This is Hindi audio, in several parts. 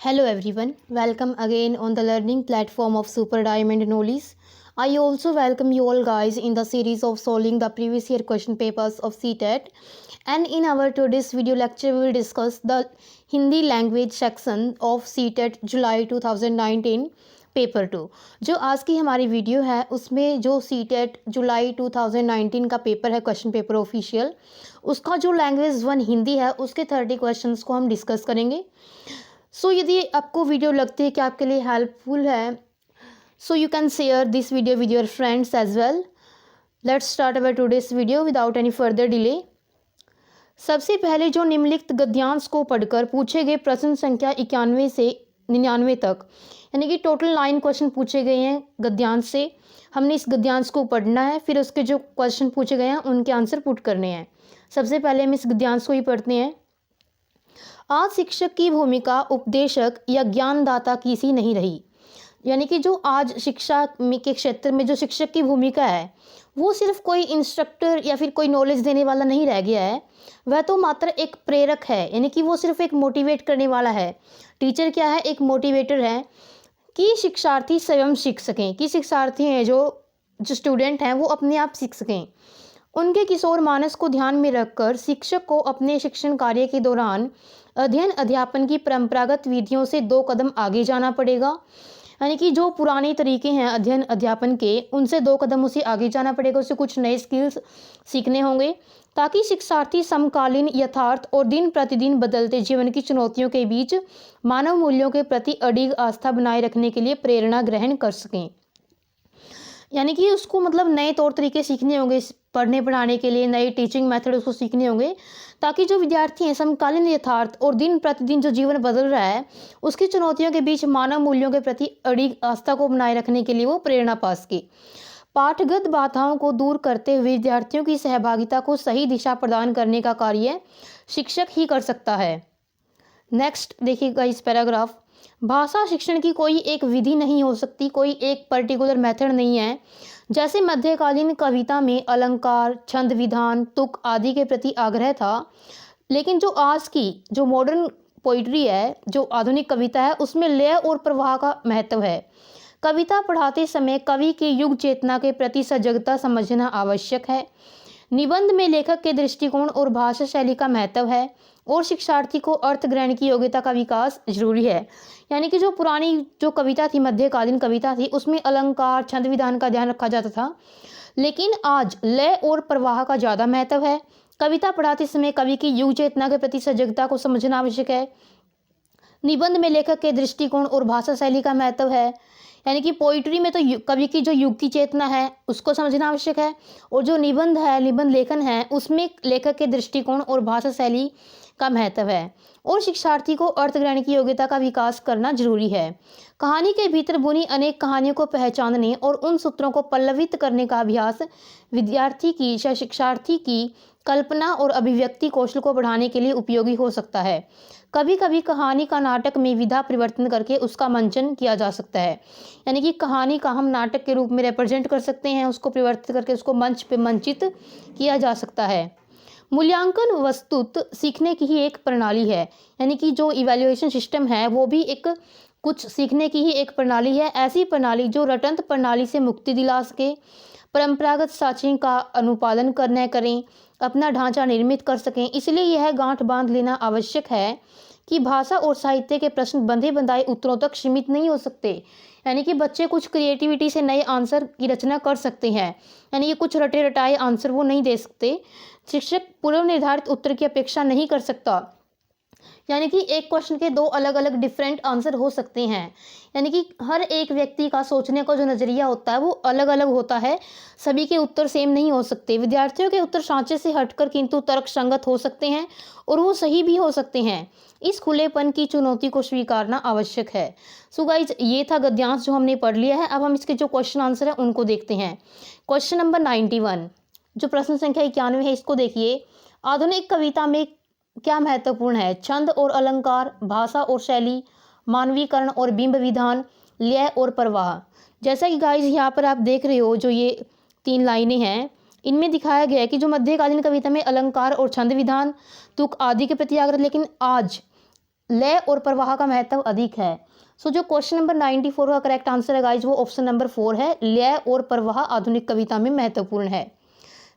Hello everyone, welcome again on the learning platform of Super Diamond Knowledge. I also welcome you all guys in the series of solving the previous year question papers of CTET. And in our today's video lecture, we will discuss the Hindi language section of CTET July 2019 paper 2। जो आज की हमारी वीडियो है उसमें जो सीटेट जुलाई 2019 का पेपर है क्वेश्चन पेपर ऑफिशियल, उसका जो लैंग्वेज 1 हिंदी है उसके 30 क्वेश्चंस को हम डिस्कस करेंगे। यदि आपको वीडियो लगती है कि आपके लिए हेल्पफुल है, so you can share this video with your friends as well. Let's start our today's video without any further delay. सबसे पहले जो निम्नलिखित गद्यांश को पढ़कर पूछे गए प्रश्न संख्या 91 से 99 तक, यानी कि टोटल 9 क्वेश्चन पूछे गए हैं गद्यांश से। हमने इस गद्यांश को पढ़ना है, फिर उसके जो क्वेश्चन पूछे गए हैं उनके आंसर पुट करने हैं। सबसे पहले हम इस गद्यांश को ही पढ़ते हैं। आज शिक्षक की भूमिका उपदेशक या ज्ञानदाता की सी नहीं रही, यानी कि जो आज शिक्षा के क्षेत्र में जो शिक्षक की भूमिका है वो सिर्फ कोई इंस्ट्रक्टर या फिर कोई नॉलेज देने वाला नहीं रह गया है, वह तो मात्र एक प्रेरक है, यानी कि वो सिर्फ एक मोटिवेट करने वाला है। टीचर क्या है? एक मोटिवेटर है कि शिक्षार्थी स्वयं सीख सकें, कि शिक्षार्थी हैं जो स्टूडेंट हैं वो अपने आप सीख सकें। उनके किशोर मानस को ध्यान में रखकर शिक्षक को अपने शिक्षण कार्य के दौरान अध्ययन अध्यापन की परंपरागत विधियों से 2 कदम आगे जाना पड़ेगा, यानी कि जो पुराने तरीके हैं अध्ययन अध्यापन के उनसे 2 कदम उसे आगे जाना पड़ेगा। उसे कुछ नए स्किल्स सीखने होंगे ताकि शिक्षार्थी समकालीन यथार्थ और दिन प्रतिदिन बदलते जीवन की चुनौतियों के बीच मानव मूल्यों के प्रति अडिग आस्था बनाए रखने के लिए प्रेरणा ग्रहण कर सकें। यानी कि उसको मतलब नए तौर तरीके सीखने होंगे, पढ़ने पढ़ाने के लिए नए टीचिंग मेथड उसको सीखने होंगे ताकि जो विद्यार्थी हैं समकालीन यथार्थ और दिन प्रतिदिन जो जीवन बदल रहा है उसकी चुनौतियों के बीच मानव मूल्यों के प्रति अडिग आस्था को बनाए रखने के लिए वो प्रेरणा पा सके। पाठगत बाधाओं को दूर करते हुए विद्यार्थियों की सहभागिता को सही दिशा प्रदान करने का कार्य शिक्षक ही कर सकता है। नेक्स्ट देखिएगा इस पैराग्राफ। भाषा शिक्षण की कोई एक विधि नहीं हो सकती, कोई एक पर्टिकुलर मेथड नहीं है। जैसे मध्यकालीन कविता में अलंकार, छंद विधान, तुक आदि के प्रति आग्रह था, लेकिन जो आज की जो मॉडर्न पोइट्री है, जो आधुनिक कविता है, उसमें लय और प्रवाह का महत्व है। कविता पढ़ाते समय कवि की युग चेतना के प्रति सजगता समझना आवश्यक है। निबंध में लेखक के दृष्टिकोण और भाषा शैली का महत्व है और शिक्षार्थी को अर्थ ग्रहण की योग्यता का विकास जरूरी है। यानी कि जो पुरानी जो कविता थी, मध्यकालीन कविता थी, उसमें अलंकार, छंद विधान का ध्यान रखा जाता था, लेकिन आज लय और प्रवाह का ज़्यादा महत्व है। कविता पढ़ाते समय कवि की युग चेतना के प्रति सजगता को समझना आवश्यक है। निबंध में लेखक के दृष्टिकोण और भाषा शैली का महत्व है, यानी कि पोइट्री में तो कवि की जो युग की चेतना है उसको समझना आवश्यक है, और जो निबंध है, निबंध लेखन है, उसमें लेखक के दृष्टिकोण और भाषा शैली का महत्व है, और शिक्षार्थी को अर्थ ग्रहण की योग्यता का विकास करना जरूरी है। कहानी के भीतर बुनी अनेक कहानियों को पहचानने और उन सूत्रों को पल्लवित करने का अभ्यास विद्यार्थी की या शिक्षार्थी की कल्पना और अभिव्यक्ति कौशल को बढ़ाने के लिए उपयोगी हो सकता है। कभी कभी कहानी का नाटक में विधा परिवर्तन करके उसका मंचन किया जा सकता है, यानी कि कहानी का हम नाटक के रूप में रिप्रेजेंट कर सकते हैं, उसको परिवर्तित करके उसको मंच पे मंचित किया जा सकता है। मूल्यांकन वस्तुत सीखने की ही एक प्रणाली है, यानी कि जो इवैल्यूएशन सिस्टम है वो भी एक कुछ सीखने की ही एक प्रणाली है। ऐसी प्रणाली जो रटंत प्रणाली से मुक्ति दिला सके, परंपरागत साक्षी का अनुपालन करना करें, अपना ढांचा निर्मित कर सकें। इसलिए यह गांठ बांध लेना आवश्यक है कि भाषा और साहित्य के प्रश्न बंधे बंधाए उत्तरों तक सीमित नहीं हो सकते, यानी कि बच्चे कुछ क्रिएटिविटी से नए आंसर की रचना कर सकते हैं, यानी कि कुछ रटे रटाए आंसर वो नहीं दे सकते। शिक्षक पूर्व निर्धारित उत्तर की अपेक्षा नहीं कर सकता, यानी कि एक क्वेश्चन के 2 अलग अलग डिफरेंट आंसर हो सकते हैं, यानी कि हर एक व्यक्ति का सोचने का जो नज़रिया होता है वो अलग अलग होता है, सभी के उत्तर सेम नहीं हो सकते। विद्यार्थियों के उत्तर सांचे से हटकर किंतु तर्क संगत हो सकते हैं और वो सही भी हो सकते हैं। इस खुलेपन की चुनौती को स्वीकारना आवश्यक है। सो गाइज, ये था गद्यांश जो हमने पढ़ लिया है। अब हम इसके जो क्वेश्चन आंसर है उनको देखते हैं। क्वेश्चन नंबर 91 जो प्रश्न संख्या 91 है, इसको देखिए। आधुनिक कविता में क्या महत्वपूर्ण है? छंद और अलंकार, भाषा और शैली, मानवीकरण और बिंब विधान, लय और प्रवाह। जैसा कि गाइज यहाँ पर आप देख रहे हो, जो ये 3 लाइनें हैं, इनमें दिखाया गया है कि जो मध्यकालीन कविता में अलंकार और छंद विधान, तुक आदि के प्रति आग्रह, लेकिन आज लय और प्रवाह का महत्व अधिक है। सो जो क्वेश्चन नंबर 94 का करेक्ट आंसर है गाइज वो ऑप्शन नंबर 4 है, लय और प्रवाह आधुनिक कविता में महत्वपूर्ण है।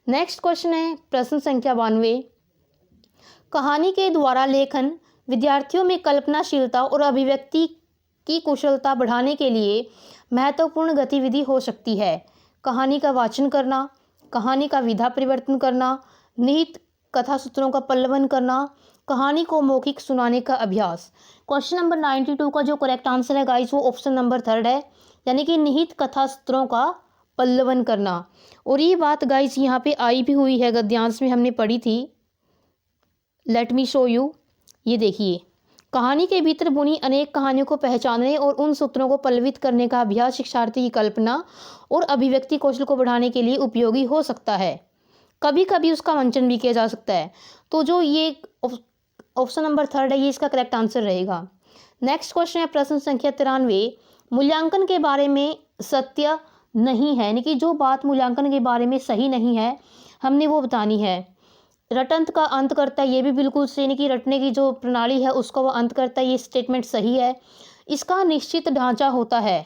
नेक्स्ट क्वेश्चन है प्रश्न संख्या 92, कहानी के द्वारा लेखन विद्यार्थियों में कल्पनाशीलता और अभिव्यक्ति की कुशलता बढ़ाने के लिए महत्वपूर्ण गतिविधि हो सकती है। कहानी का वाचन करना, कहानी का विधा परिवर्तन करना, निहित कथा सूत्रों का पल्लवन करना, कहानी को मौखिक सुनाने का अभ्यास। क्वेश्चन नंबर 92 का जो करेक्ट आंसर है गाइस वो ऑप्शन नंबर 3 है, यानी कि निहित कथा सूत्रों का पल्लवन करना। और ये बात गाइस यहाँ पे आई भी हुई है, गद्यांश में हमने पढ़ी थी। लेट मी शो यू, ये देखिए, कहानी के भीतर बुनी अनेक कहानियों को पहचानने और उन सूत्रों को पल्लवित करने का अभ्यास शिक्षार्थी की कल्पना और अभिव्यक्ति कौशल को बढ़ाने के लिए उपयोगी हो सकता है। कभी कभी उसका मंचन भी किया जा सकता है। तो जो ये ऑप्शन नंबर 3 है ये इसका करेक्ट आंसर रहेगा। नेक्स्ट क्वेश्चन है प्रश्न संख्या 93, मूल्यांकन के बारे में सत्य नहीं है, यानी कि जो बात मूल्यांकन के बारे में सही नहीं है हमने वो बतानी है। रटंत का अंत करता है, ये भी बिल्कुल सही, यानी कि रटने की जो प्रणाली है उसको वो अंत करता है, ये स्टेटमेंट सही है। इसका निश्चित ढांचा होता है,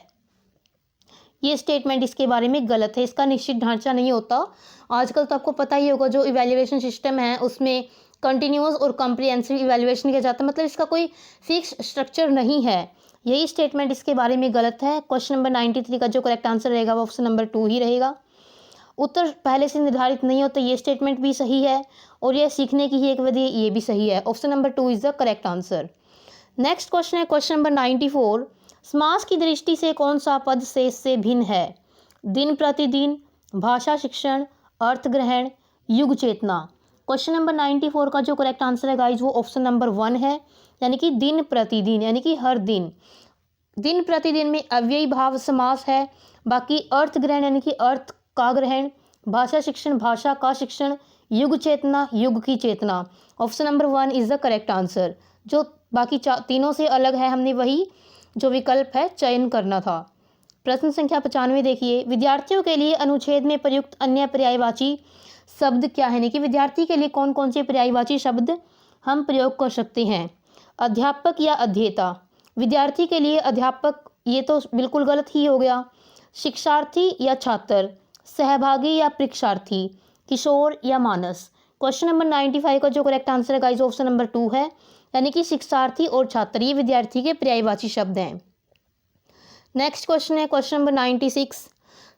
ये स्टेटमेंट इसके बारे में गलत है, इसका निश्चित ढांचा नहीं होता। आजकल तो आपको पता ही होगा जो इवैल्यूएशन सिस्टम है उसमें कंटिन्यूअस और कॉम्प्रिहेंसिव इवैल्यूएशन किया जाता है, मतलब इसका कोई फिक्स स्ट्रक्चर नहीं है। यही स्टेटमेंट इसके बारे में गलत है। क्वेश्चन नंबर 93 का जो करेक्ट आंसर रहेगा वो ऑप्शन नंबर 2 ही रहेगा। उत्तर पहले से निर्धारित नहीं होता, ये स्टेटमेंट भी सही है। और यह सीखने की ही एक विधि, ये भी सही है। Option number 2 is the correct answer. Next question है क्वेश्चन नंबर 94, समास की दृष्टि से कौन सा पद शेष से भिन्न है? दिन प्रतिदिन, भाषा शिक्षण, अर्थ ग्रहण, युग चेतना। क्वेश्चन नंबर 94 का जो करेक्ट आंसर है गाइज वो ऑप्शन नंबर 1 है, यानी कि दिन प्रतिदिन, यानी कि हर दिन। दिन प्रतिदिन में अव्ययी भाव समास है। बाकी अर्थ ग्रहण यानी कि अर्थ का ग्रहण, भाषा शिक्षण भाषा का शिक्षण, युग चेतना युग की चेतना। Option number 1 is the correct answer. जो बाकी तीनों से अलग है हमने वही जो विकल्प है चयन करना था। प्रश्न संख्या 95 देखिए, विद्यार्थियों के लिए अनुच्छेद में प्रयुक्त अन्य पर्यायवाची शब्द क्या है? यानी कि विद्यार्थी के लिए कौन कौन से पर्यायवाची शब्द हम प्रयोग कर सकते हैं? अध्यापक या अध्येता। विद्यार्थी के लिए अध्यापक ये तो बिल्कुल गलत ही हो गया। शिक्षार्थी या छात्र, सहभागी या परीक्षार्थी, किशोर या मानस। क्वेश्चन नंबर 95 का जो करेक्ट आंसर है गाइस ऑप्शन नंबर 2 है, यानी कि शिक्षार्थी और छात्र ये विद्यार्थी के पर्यायवाची शब्द हैं। नेक्स्ट क्वेश्चन है क्वेश्चन नंबर 96,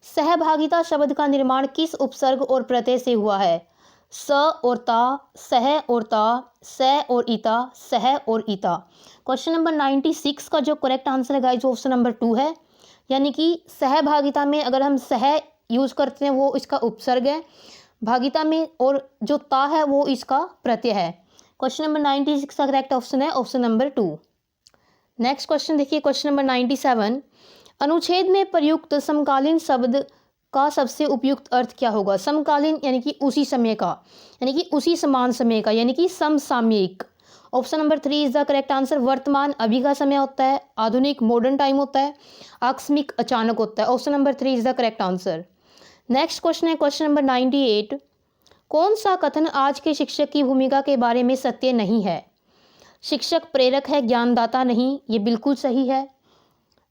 सहभागिता शब्द का निर्माण किस उपसर्ग और प्रत्यय से हुआ है? स और ता, सह और ता, स और इता, सह और इता। क्वेश्चन नंबर 96 का जो करेक्ट आंसर है गाइस ऑप्शन नंबर 2 है, यानी कि सहभागिता में अगर हम सह यूज करते हैं वो इसका उपसर्ग है भागिता में, और जो ता है वो इसका प्रत्यय है। क्वेश्चन नंबर 96 का करेक्ट ऑप्शन है ऑप्शन नंबर 2। नेक्स्ट क्वेश्चन देखिए क्वेश्चन नंबर 97, अनुच्छेद में प्रयुक्त समकालीन शब्द का सबसे उपयुक्त अर्थ क्या होगा? समकालीन यानी कि उसी समय का, यानी कि उसी समान समय का, यानी कि समसामयिक। Option number 3 is the correct answer. वर्तमान अभी का समय होता है, आधुनिक मॉडर्न टाइम होता है, आकस्मिक अचानक होता है। Option number 3 is the correct answer. Next question है क्वेश्चन नंबर 98, कौन सा कथन आज के शिक्षक की भूमिका के बारे में सत्य नहीं है? शिक्षक प्रेरक है, ज्ञानदाता नहीं, ये बिल्कुल सही है।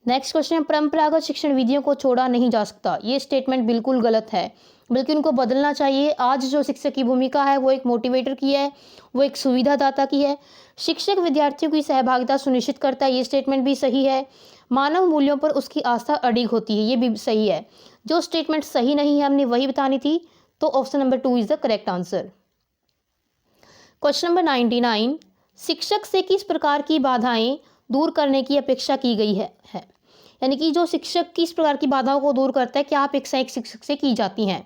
नेक्स्ट क्वेश्चन है, परंपरागत शिक्षण विधियों को छोड़ा नहीं जा सकता, ये स्टेटमेंट बिल्कुल गलत है, बल्कि उनको बदलना चाहिए। आज जो शिक्षक की भूमिका है वो एक मोटिवेटर की है, वो एक सुविधादाता की है। शिक्षक विद्यार्थियों की सहभागिता सुनिश्चित करता है, ये स्टेटमेंट भी सही है। मानव मूल्यों पर उसकी आस्था अडिग होती है, ये भी सही है। जो स्टेटमेंट सही नहीं है हमने वही बतानी थी, तो option number 2 is the correct answer. Question number 99, शिक्षक से किस प्रकार की बाधाएं दूर करने की अपेक्षा की गई है? यानी कि जो शिक्षक किस प्रकार की बाधाओं को दूर करता है, क्या अपेक्षाएं एक शिक्षक से की जाती हैं?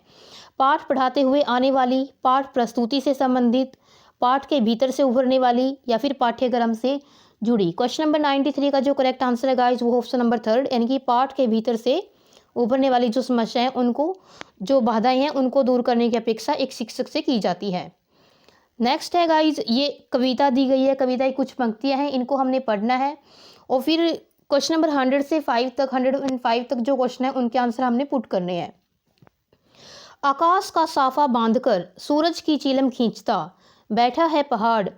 पाठ पढ़ाते हुए आने वाली, पाठ प्रस्तुति से संबंधित, पाठ के भीतर से उभरने वाली, या फिर पाठ्यक्रम से जुड़ी। क्वेश्चन नंबर 93 का जो करेक्ट आंसर है गाइस वो ऑप्शन नंबर 3, यानी कि पाठ के भीतर से उभरने वाली जो समस्याएं उनको, जो बाधाएं हैं उनको दूर करने की अपेक्षा एक शिक्षक से की जाती है। नेक्स्ट है गाइज, ये कविता दी गई है, कविता की कुछ पंक्तियां हैं, इनको हमने पढ़ना है। और फिर क्वेश्चन नंबर 100 से 5 तक, 105 तक जो क्वेश्चन है उनके आंसर हमने पुट करने हैं। आकाश का साफा बांधकर सूरज की चिलम खींचता बैठा है पहाड़,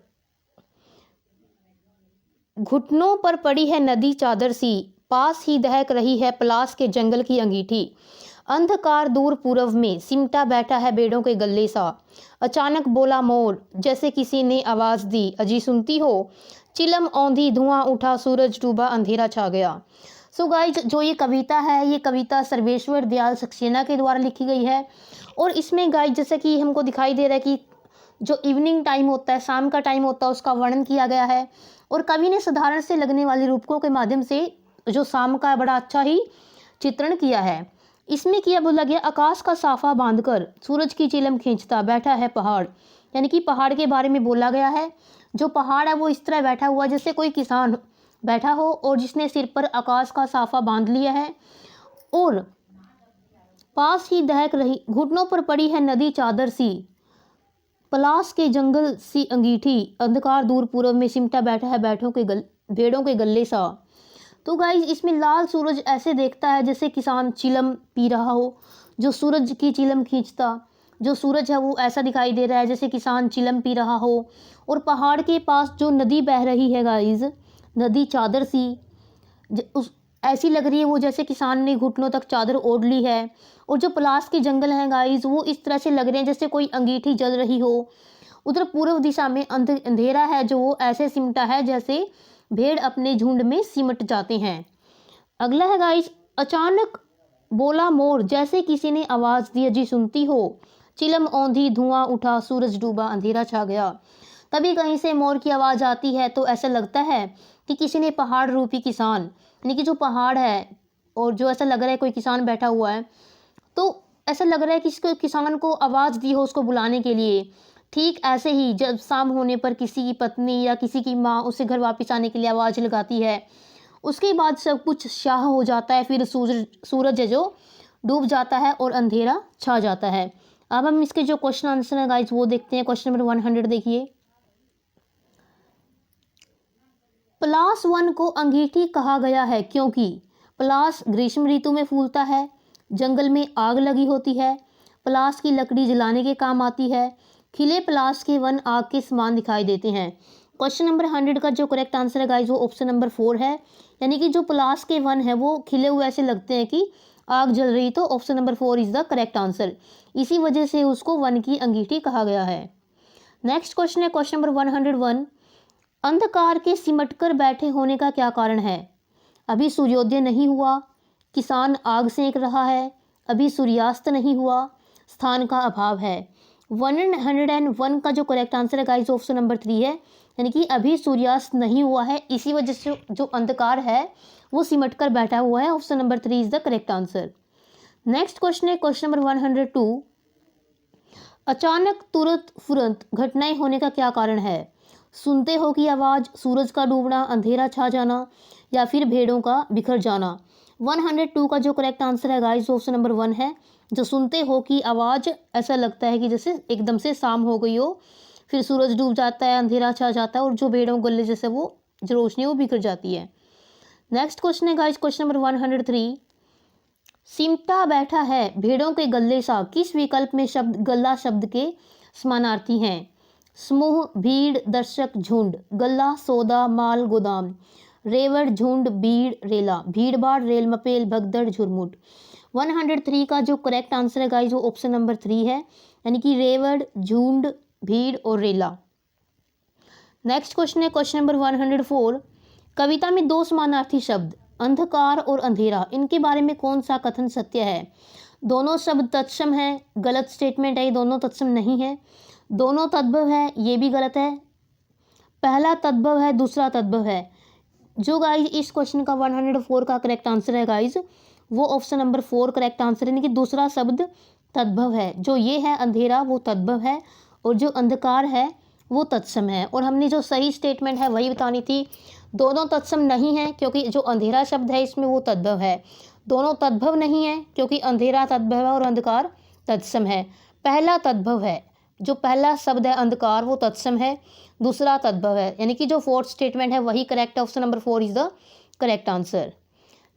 घुटनों पर पड़ी है नदी चादर सी, पास ही दहक रही है पलास के जंगल की अंगीठी। अंधकार दूर पूरब में सिमटा बैठा है बेड़ों के गले सा। अचानक बोला मोर, जैसे किसी ने आवाज दी, अजी सुनती हो? चिलम औंधी धुआं उठा, सूरज डूबा, अंधेरा छा गया। सो गाइज, जो ये कविता है, ये कविता सर्वेश्वर दयाल सक्सेना के द्वारा लिखी गई है। और इसमें गाइज जैसे कि हमको दिखाई दे रहा है कि जो इवनिंग टाइम होता है, शाम का टाइम होता है, उसका वर्णन किया गया है। और कवि ने साधारण से लगने वाले रूपकों के माध्यम से जो शाम का बड़ा अच्छा ही चित्रण किया है। इसमें किया बोला गया, आकाश का साफा बांधकर सूरज की चिलम खींचता बैठा है पहाड़। यानी कि पहाड़ के बारे में बोला गया है। जो पहाड़ है वो इस तरह बैठा हुआ जैसे कोई किसान बैठा हो और जिसने सिर पर आकाश का साफा बांध लिया है। और पास ही दहक रही, घुटनों पर पड़ी है नदी चादर सी, पलास के जंगल सी अंगीठी। अंधकार दूर पूरब में सिमटा बैठा है भेड़ों के गले सा। तो गाइज, इसमें लाल सूरज ऐसे देखता है जैसे किसान चिलम पी रहा हो, जो सूरज की चिलम खींचता, जो सूरज है वो ऐसा दिखाई दे रहा है जैसे किसान चिलम पी रहा हो। और पहाड़ के पास जो नदी बह रही है गाइज, नदी चादर सी, ऐसी लग रही है वो जैसे किसान ने घुटनों तक चादर ओढ़ ली है। और जो पलास के जंगल हैं गाइज, वो इस तरह से लग रहे हैं जैसे कोई अंगीठी जल रही हो। उधर पूर्व दिशा में अंधेरा है जो वो ऐसे सिमटा है जैसे भेड़ अपने झुंड में सिमट जाते हैं। अगला है गाइज, अचानक बोला मोर, जैसे किसी ने आवाज दी, अजी सुनती हो? चिलम औंधी धुआं उठा, सूरज डूबा, अंधेरा छा गया। तभी कहीं से मोर की आवाज आती है तो ऐसा लगता है कि किसी ने पहाड़ रूपी किसान, यानी कि जो पहाड़ है और जो ऐसा लग रहा है कोई किसान बैठा हुआ है, तो ऐसा लग रहा है कि इसको किसान को आवाज़ दी हो उसको बुलाने के लिए। ठीक ऐसे ही जब शाम होने पर किसी की पत्नी या किसी की माँ उसे घर वापस आने के लिए आवाज़ लगाती है, उसके बाद सब कुछ शाह हो जाता है। फिर सूरज है जो डूब जाता है और अंधेरा छा जाता है। अब हम इसके जो क्वेश्चन आंसर है गाइज वो देखते हैं। क्वेश्चन नंबर 100 देखिए। पलास वन को अंगीठी कहा गया है क्योंकि पलास ग्रीष्म ऋतु में फूलता है, जंगल में आग लगी होती है, पलास की लकड़ी जलाने के काम आती है, खिले पलास के वन आग के समान दिखाई देते हैं। क्वेश्चन नंबर 100 का जो करेक्ट आंसर है गाइज वो ऑप्शन नंबर 4 है। यानी कि जो पलास के वन है वो खिले हुए ऐसे लगते हैं कि आग जल रही, तो option number 4 is the correct answer. इसी वजह से उसको वन की अंगीठी कहा गया है। नेक्स्ट क्वेश्चन है क्वेश्चन नंबर 101। अंधकार के सिमटकर बैठे होने का क्या कारण है? अभी सूर्योदय नहीं हुआ, किसान आग सेंक रहा है, अभी सूर्यास्त नहीं हुआ, स्थान का अभाव है। 101 का जो करेक्ट आंसर है गाइस ऑप्शन नंबर 3 है। यानी कि अभी सूर्यास्त नहीं हुआ है, इसी वजह से जो अंधकार है वो सिमट कर बैठा हुआ है। Option number 3 is the correct answer. Next question है क्वेश्चन नंबर 102। अचानक तुरंत फुरंत घटनाएं होने का क्या कारण है? सुनते हो की आवाज़, सूरज का डूबना, अंधेरा छा जाना, या फिर भेड़ों का बिखर जाना। 102 का जो करेक्ट आंसर है गाइस ऑप्शन नंबर 1 है। जो सुनते हो की आवाज़, ऐसा लगता है कि जैसे एकदम से शाम हो गई हो, फिर सूरज डूब जाता है, अंधेरा छा जाता है और जो भेड़ों गले जैसे वो जो रोशनी वो बिखर जाती है। नेक्स्ट क्वेश्चन है गाइस क्वेश्चन नंबर 103। सिमटा बैठा है भेड़ों के गले सा, किस विकल्प में शब्द गला शब्द के समानार्थी हैं? समूह, भीड़, दर्शक, झुंड। गला, सौदा, माल, गोदाम। रेवड़, झुंड, भीड़, रेला। भीड़ भाड़, रेल मपेल, भगदड़, झुरमुट। 103 का जो करेक्ट आंसर है गाइस वो ऑप्शन नंबर 3 है। यानी कि रेवड़, झुंड, भीड़ और रेला। नेक्स्ट क्वेश्चन है क्वेश्चन नंबर 104। कविता में दो समानार्थी शब्द अंधकार और अंधेरा, इनके बारे में कौन सा कथन सत्य है? दोनों शब्द तत्सम है, गलत स्टेटमेंट है। ये दोनों तत्सम नहीं है। दोनों तद्भव है, ये भी गलत है। पहला तद्भव है, दूसरा तद्भव है। जो गाइज इस क्वेश्चन का 104 का करेक्ट आंसर है गाइज वो ऑप्शन नंबर 4 करेक्ट आंसर है। यानी कि दूसरा शब्द तद्भव है। जो ये है अंधेरा वो तद्भव है और जो अंधकार है वो तत्सम है। और हमने जो सही स्टेटमेंट है वही बतानी थी। दोनों तत्सम नहीं है क्योंकि जो अंधेरा शब्द है इसमें वो तद्भव है। दोनों तद्भव नहीं है क्योंकि अंधेरा तद्भव है और अंधकार तत्सम है। पहला तद्भव है, जो पहला शब्द है अंधकार वो तत्सम है, दूसरा तद्भव है। यानी कि जो फोर्थ स्टेटमेंट है वही करेक्ट है। Option number 4 is the correct answer.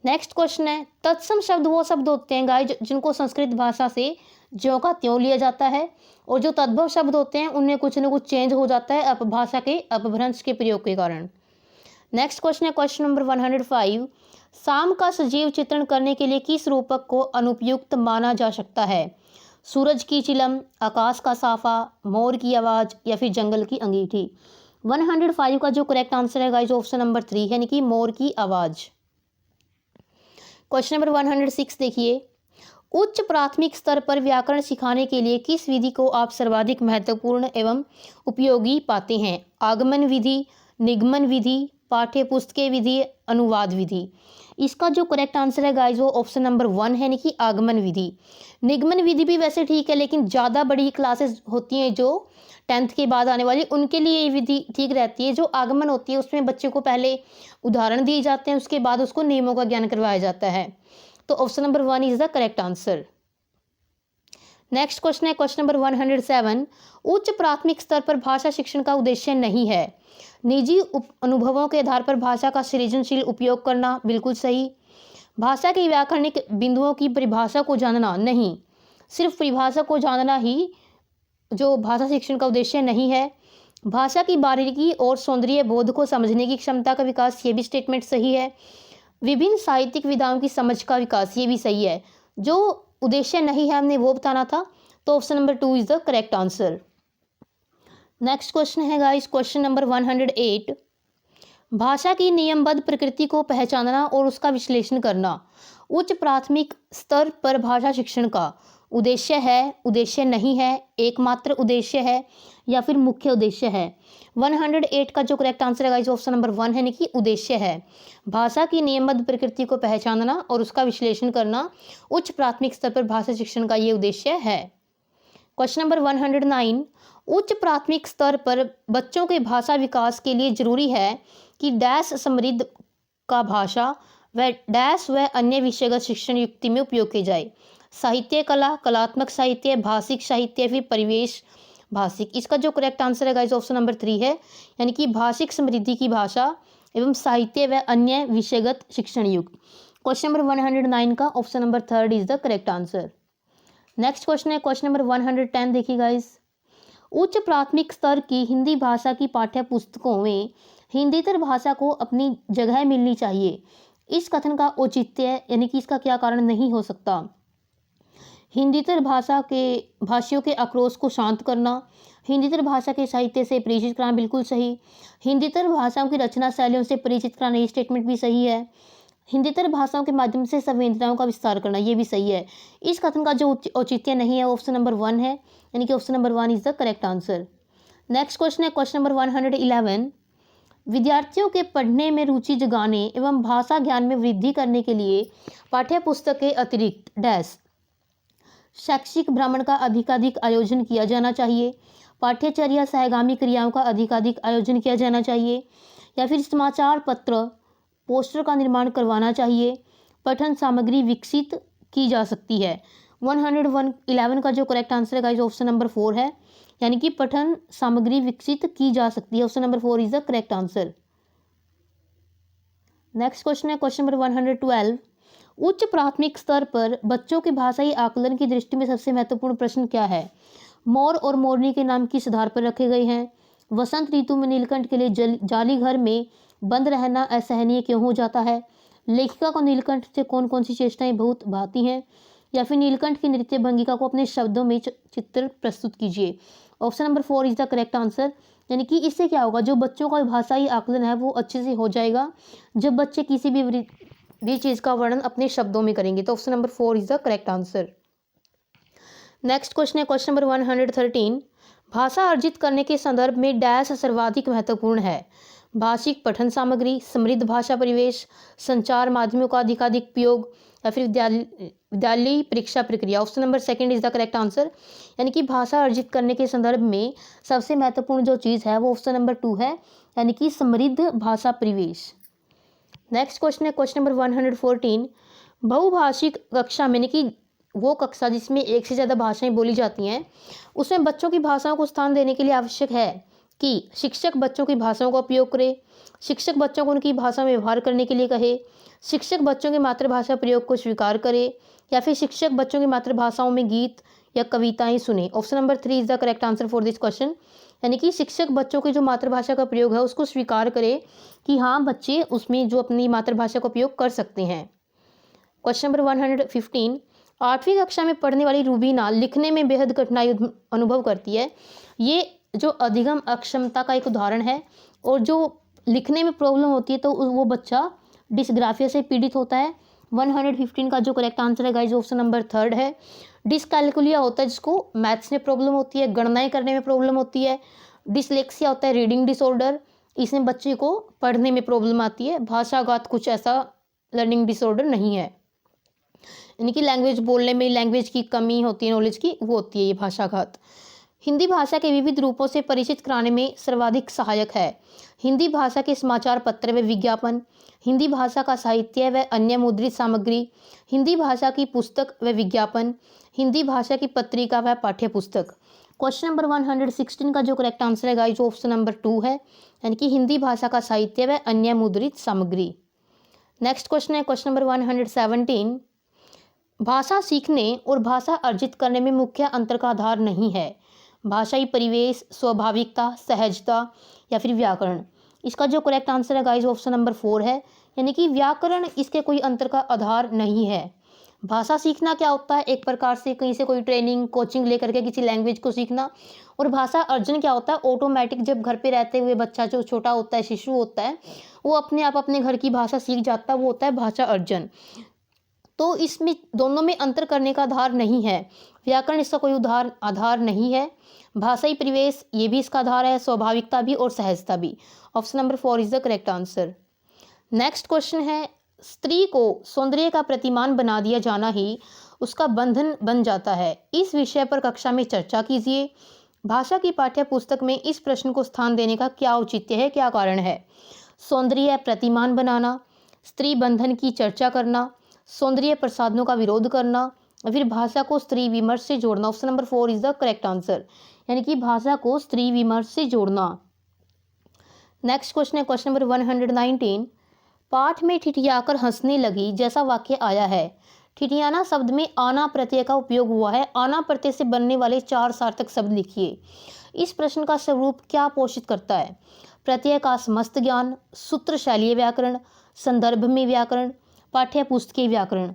Next question है तत्सम शब्द वो शब्द होते हैं गाइज जिनको संस्कृत भाषा से ज्यों का त्यों लिया जाता है, और जो तद्भव शब्द होते हैं उनमें कुछ न कुछ चेंज हो जाता है भाषा के अपभ्रंश के प्रयोग के कारण। नेक्स्ट क्वेश्चन है क्वेश्चन नंबर 105। शाम का सजीव चित्रण करने के लिए किस रूपक को अनुपयुक्त माना जा सकता है? सूरज की चिलम, आकाश का साफा, मोर की आवाज़ या फिर जंगल की अंगीठी। 105 का जो करेक्ट आंसर है गाइस ऑप्शन नंबर 3 यानी कि मोर की आवाज़। क्वेश्चन नंबर 106 देखिए। उच्च प्राथमिक स्तर पर व्याकरण सिखाने के लिए किस विधि को आप सर्वाधिक महत्वपूर्ण एवं उपयोगी पाते हैं? आगमन विधि, निगमन विधि, पाठ्य पुस्तकें विधि, अनुवाद विधि। इसका जो करेक्ट आंसर है गाइस वो ऑप्शन नंबर 1 है यानी कि आगमन विधि। निगमन विधि भी वैसे ठीक है, लेकिन ज़्यादा बड़ी क्लासेस होती हैं जो 10th के बाद आने वाली, उनके लिए ये विधि ठीक रहती है। जो आगमन होती है उसमें बच्चे को पहले उदाहरण दिए जाते हैं, उसके बाद उसको नियमों का ज्ञान करवाया जाता है। तो option number 1 is the correct answer. Next question है क्वेश्चन नंबर 107। उच्च प्राथमिक स्तर पर भाषा शिक्षण का उद्देश्य नहीं है। निजी अनुभवों के आधार पर भाषा का सृजनशील उपयोग करना, बिल्कुल सही। भाषा के व्याकरणिक बिंदुओं की परिभाषा को जानना, नहीं। सिर्फ परिभाषा को जानना ही जो भाषा शिक्षण का उद्देश्य नहीं है। भाषा की बारीकी और सौंदर्य बोध को समझने की क्षमता का विकास, ये भी स्टेटमेंट सही है। विभिन्न साहित्यिक विधाओं की समझ का विकास, ये भी सही है। जो उद्देश्य नहीं है हमने वो बताना था, तो option number 2 is the correct answer. Next question है गाइस क्वेश्चन नंबर 108। भाषा की नियमबद्ध प्रकृति को पहचानना और उसका विश्लेषण करना उच्च प्राथमिक स्तर पर भाषा शिक्षण का उद्देश्य है, उद्देश्य नहीं है, एकमात्र उद्देश्य है या फिर मुख्य उद्देश्य है? 108 का जो करेक्ट आंसर है गाइस ऑप्शन नंबर 1 है यानी कि उद्देश्य है। भाषा की नियमबद्ध प्रकृति को पहचानना और उसका विश्लेषण करना उच्च प्राथमिक स्तर पर भाषा शिक्षण का ये उद्देश्य है। Question number 109। उच्च प्राथमिक स्तर पर बच्चों के भाषा विकास के लिए जरूरी है कि डैश समृद्ध का भाषा व डैश व अन्य विषयगत शिक्षण युक्ति में उपयोग किया जाए। साहित्य कला, कलात्मक साहित्य, भाषिक साहित्य, फिर परिवेश भाषिक। इसका जो करेक्ट आंसर है गाइस ऑप्शन नंबर 3 है यानी कि भाषिक समृद्धि की भाषा एवं साहित्य व अन्य विषयगत शिक्षण युक्त। क्वेश्चन नंबर 109 का option number 3 is the correct answer. Next question है क्वेश्चन नंबर 110 देखिए गाइस। उच्च प्राथमिक स्तर की हिंदी भाषा की पाठ्य पुस्तकों में हिंदीतर भाषा को अपनी जगह मिलनी चाहिए। इस कथन का औचित्य यानी कि इसका क्या कारण नहीं हो सकता? हिंदीतर भाषा के भाषियों के आक्रोश को शांत करना, हिंदीतर भाषा के साहित्य से परिचित कराना, बिल्कुल सही। हिंदीतर भाषाओं की रचना शैलियों से परिचित कराना, ये स्टेटमेंट भी सही है। हिंदीतर भाषाओं के माध्यम से संवेदनाओं का विस्तार करना, ये भी सही है। इस कथन का जो औचित्य नहीं है ऑप्शन नंबर 1 है यानी कि option number 1 is the correct answer. Next question है क्वेश्चन नंबर 111। विद्यार्थियों के पढ़ने में रुचि जगाने एवं भाषा ज्ञान में वृद्धि करने के लिए पाठ्य पुस्तक के अतिरिक्त डैश शैक्षिक भ्रमण का अधिकाधिक आयोजन किया जाना चाहिए। पाठ्यचर्या सहगामी क्रियाओं का अधिकाधिक आयोजन किया जाना चाहिए या फिर समाचार पत्र पोस्टर का निर्माण करवाना चाहिए। पठन सामग्री विकसित की जा सकती है। 111 का जो करेक्ट आंसर है गाइस ऑप्शन नंबर 4 है यानी कि पठन सामग्री विकसित की जा सकती है। Option number 4 is the correct answer. Next question है क्वेश्चन नंबर 112। उच्च प्राथमिक स्तर पर बच्चों के भाषाई आकलन की दृष्टि में सबसे महत्वपूर्ण प्रश्न क्या है? मोर और मोरनी के नाम किस आधार पर रखे गए हैं? वसंत ऋतु में नीलकंठ के लिए जाली घर में बंद रहना असहनीय क्यों हो जाता है? लेखिका को नीलकंठ से कौन कौन सी चेष्टाएं बहुत भाती हैं? या फिर नीलकंठ की नृत्य भंगिका को अपने शब्दों में चित्र प्रस्तुत कीजिए। Option number 4 is the correct answer. यानी कि इससे क्या होगा, जो बच्चों का भाषाई आकलन है वो अच्छे से हो जाएगा जब बच्चे किसी भी चीज़ का वर्णन अपने शब्दों में करेंगे। तो option number 4 is the correct answer. Next question है क्वेश्चन नंबर 113। भाषा अर्जित करने के संदर्भ में डैश सर्वाधिक महत्वपूर्ण है? भाषिक पठन सामग्री, समृद्ध भाषा परिवेश, संचार माध्यमों का अधिकाधिक उपयोग या फिर विद्यालयी परीक्षा प्रक्रिया। Option number 2 is the correct answer. यानी कि भाषा अर्जित करने के संदर्भ में सबसे महत्वपूर्ण जो चीज़ है वो ऑप्शन नंबर 2 है यानी कि समृद्ध भाषा परिवेश। नेक्स्ट क्वेश्चन है क्वेश्चन नंबर 114। बहुभाषिक कक्षा में यानी कि वो कक्षा जिसमें एक से ज़्यादा भाषाएं बोली जाती हैं उसमें बच्चों की भाषाओं को स्थान देने के लिए आवश्यक है कि शिक्षक बच्चों की भाषाओं का उपयोग करे, शिक्षक बच्चों को उनकी भाषा में व्यवहार करने के लिए कहे, शिक्षक बच्चों की मातृभाषा प्रयोग को स्वीकार करे या फिर शिक्षक बच्चों की मातृभाषाओं में गीत या कविताएं सुने। Option number 3 is the correct answer for this question. यानी कि शिक्षक बच्चों की जो मातृभाषा का प्रयोग है उसको स्वीकार करे कि हाँ बच्चे उसमें जो अपनी मातृभाषा का उपयोग कर सकते हैं। क्वेश्चन नंबर 115, 8वीं कक्षा में पढ़ने वाली रूबीना लिखने में बेहद कठिनाई अनुभव करती है। ये जो अधिगम अक्षमता का एक उदाहरण है, और जो लिखने में प्रॉब्लम होती है तो वो बच्चा डिसग्राफिया से पीड़ित होता है। 115 का जो करेक्ट आंसर है गाइज ऑप्शन नंबर 3 है। डिसकैलकुलिया होता है जिसको मैथ्स में प्रॉब्लम होती है, गणनाएं करने में प्रॉब्लम होती है। डिसलेक्सिया होता है रीडिंग डिसऑर्डर, इसमें बच्चे को पढ़ने में प्रॉब्लम आती है। भाषागत कुछ ऐसा लर्निंग डिसऑर्डर नहीं है, यानी कि लैंग्वेज बोलने में लैंग्वेज की कमी होती है, नॉलेज की, वो होती है ये भाषाघात। हिंदी भाषा के विविध रूपों से परिचित कराने में सर्वाधिक सहायक है हिंदी भाषा के समाचार पत्र व विज्ञापन, हिंदी भाषा का साहित्य व अन्य मुद्रित सामग्री, हिंदी भाषा की पुस्तक व विज्ञापन, हिंदी भाषा की पत्रिका व पाठ्य पुस्तक। क्वेश्चन नंबर 116 का जो करेक्ट आंसर है गाइस ऑप्शन नंबर 2 है, यानी कि हिंदी भाषा का साहित्य व अन्य मुद्रित सामग्री। नेक्स्ट क्वेश्चन है क्वेश्चन नंबर 117, भाषा सीखने और भाषा अर्जित करने में मुख्य अंतर का आधार नहीं है भाषाई परिवेश, स्वाभाविकता, सहजता या फिर व्याकरण। इसका जो करेक्ट आंसर है गाइस ऑप्शन नंबर 4 है, यानी कि व्याकरण इसके कोई अंतर का आधार नहीं है। भाषा सीखना क्या होता है, एक प्रकार से कहीं से कोई ट्रेनिंग कोचिंग लेकर के किसी लैंग्वेज को सीखना, और भाषा अर्जन क्या होता है, ऑटोमेटिक जब घर पे रहते हुए बच्चा जो छोटा होता है, शिशु होता है, वो अपने आप अपने घर की भाषा सीख जाता है, वो होता है भाषा अर्जन। तो इसमें दोनों में अंतर करने का आधार नहीं है। व्याकरण इसका कोई आधार नहीं है। भाषाई परिवेश ये भी इसका आधार है, स्वाभाविकता भी और सहजता भी। Option number 4 is the correct answer. Next question है, स्त्री को सौंदर्य का प्रतिमान बना दिया जाना ही उसका बंधन बन जाता है। इस विषय पर कक्षा में चर्चा कीजिए। भाषा की पाठ्य पुस्तक में इस प्रश्न को स्थान देने का क्या औचित्य है, क्या कारण है? सौंदर्य प्रतिमान बनाना, स्त्री बंधन की चर्चा करना, सौंदर्य प्रसाधनों का विरोध करना, फिर भाषा को स्त्री विमर्श से जोड़ना। Option number 4 is the correct answer, यानी कि भाषा को स्त्री विमर्श से जोड़ना। नेक्स्ट क्वेश्चन है क्वेश्चन नंबर 119, पाठ में ठिठियाकर हंसने लगी जैसा वाक्य आया है। ठिठियाना शब्द में आना प्रत्यय का उपयोग हुआ है। आना प्रत्यय से बनने वाले 4 सार्थक शब्द लिखिए। इस प्रश्न का स्वरूप क्या पोषित करता है? प्रत्यय का समस्त ज्ञान, सूत्र शैलीय व्याकरण, संदर्भ में व्याकरण, पाठ्य पुस्तकीय व्याकरण।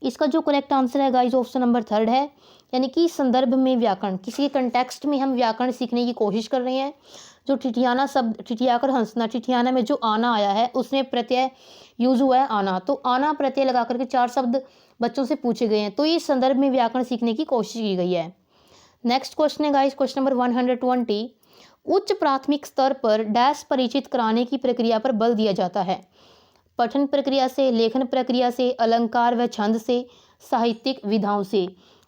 इसका जो करेक्ट आंसर है गाइस ऑप्शन नंबर 3 है, यानी कि संदर्भ में व्याकरण। किसी कंटेक्स्ट में हम व्याकरण सीखने की कोशिश कर रहे हैं। जो ठिठियाना शब्द, ठिठियाकर हंसना, ठिठियाना में जो आना आया है उसमें प्रत्यय यूज हुआ है आना, तो आना प्रत्यय लगा करके 4 शब्द बच्चों से पूछे गए हैं, तो ये संदर्भ में व्याकरण सीखने की कोशिश की गई है। नेक्स्ट क्वेश्चन है गाइस क्वेश्चन नंबर 120, उच्च प्राथमिक स्तर पर डैश परिचित कराने की प्रक्रिया पर बल दिया जाता है। पठन प्रक्रिया से, लेखन प्रक्रिया से, अलंकार व छंद से, साहित्यिक विधाओं से।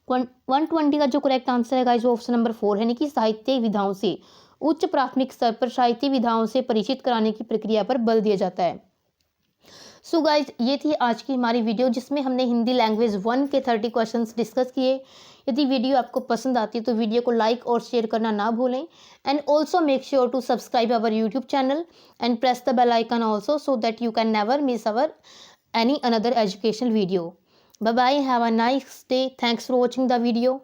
120 का जो करेक्ट आंसर है गाइस ऑप्शन नंबर 4 है, यानी कि साहित्यिक विधाओं से। उच्च प्राथमिक स्तर पर साहित्यिक विधाओं से परिचित कराने की प्रक्रिया पर बल दिया जाता है। सो गाइज, ये थी आज की हमारी वीडियो जिसमें हमने हिंदी लैंग्वेज 1 के 30 क्वेश्चंस डिस्कस किए। यदि वीडियो आपको पसंद आती है तो वीडियो को लाइक और शेयर करना ना भूलें, and also make sure to subscribe our YouTube channel and press the bell icon also so that you can never miss our any another educational video. Bye bye, have a nice day, thanks for watching the video.